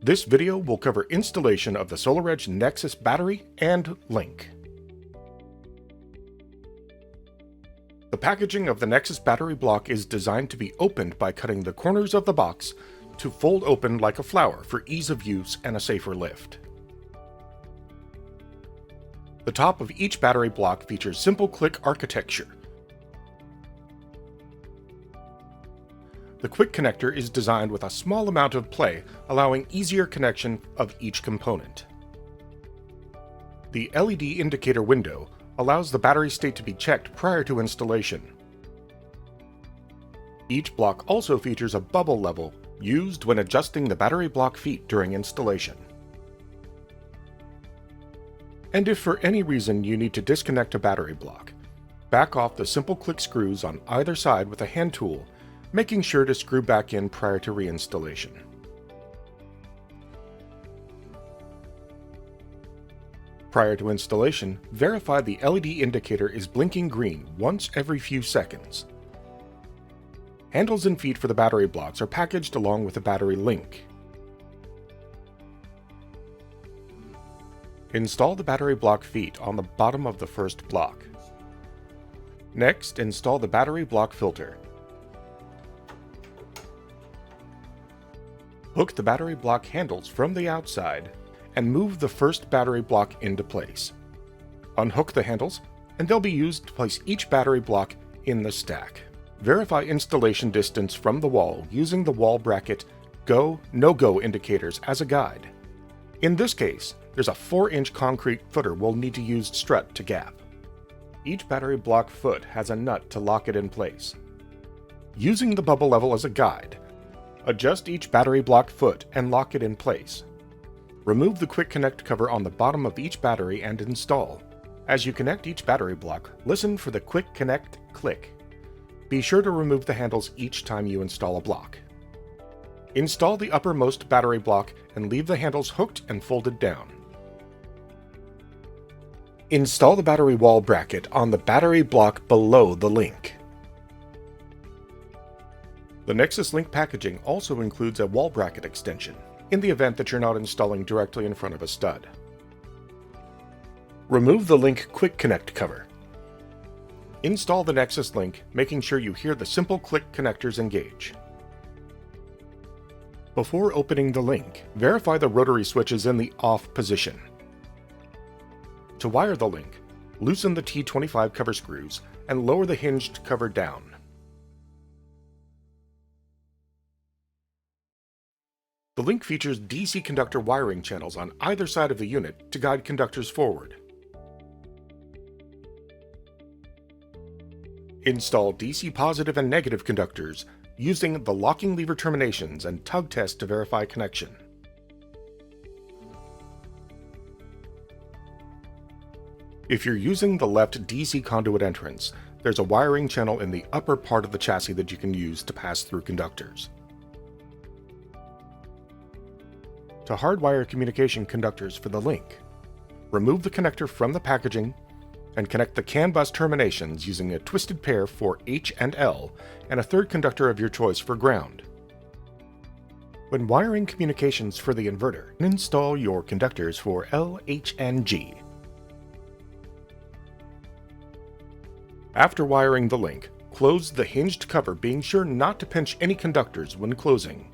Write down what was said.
This video will cover installation of the SolarEdge Nexis Battery and Link. The packaging of the Nexis battery block is designed to be opened by cutting the corners of the box to fold open like a flower for ease of use and a safer lift. The top of each battery block features simple click architecture. The quick connector is designed with a small amount of play, allowing easier connection of each component. The LED indicator window allows the battery state to be checked prior to installation. Each block also features a bubble level used when adjusting the battery block feet during installation. And if for any reason you need to disconnect a battery block, back off the simple click screws on either side with a hand tool, making sure to screw back in prior to reinstallation. Prior to installation, verify the LED indicator is blinking green once every few seconds. Handles and feet for the battery blocks are packaged along with the battery link. Install the battery block feet on the bottom of the first block. Next, install the battery block filter. Hook the battery block handles from the outside and move the first battery block into place. Unhook the handles, and they'll be used to place each battery block in the stack. Verify installation distance from the wall using the wall bracket go, no-go indicators as a guide. In this case, there's a 4-inch concrete footer we'll need to use strut to gap. Each battery block foot has a nut to lock it in place. Using the bubble level as a guide, adjust each battery block foot and lock it in place. Remove the quick connect cover on the bottom of each battery and install. As you connect each battery block, listen for the quick connect click. Be sure to remove the handles each time you install a block. Install the uppermost battery block and leave the handles hooked and folded down. Install the battery wall bracket on the battery block below the link. The Nexis Link packaging also includes a wall bracket extension, in the event that you're not installing directly in front of a stud. Remove the Link Quick Connect cover. Install the Nexis Link, making sure you hear the simple click connectors engage. Before opening the Link, verify the rotary switch is in the off position. To wire the Link, loosen the T25 cover screws and lower the hinged cover down. The Link features DC conductor wiring channels on either side of the unit to guide conductors forward. Install DC positive and negative conductors using the locking lever terminations and tug test to verify connection. If you're using the left DC conduit entrance, there's a wiring channel in the upper part of the chassis that you can use to pass through conductors. To hardwire communication conductors for the Link, remove the connector from the packaging and connect the CAN bus terminations using a twisted pair for H and L and a third conductor of your choice for ground. When wiring communications for the inverter, install your conductors for L, H, and G. After wiring the Link, close the hinged cover, being sure not to pinch any conductors when closing.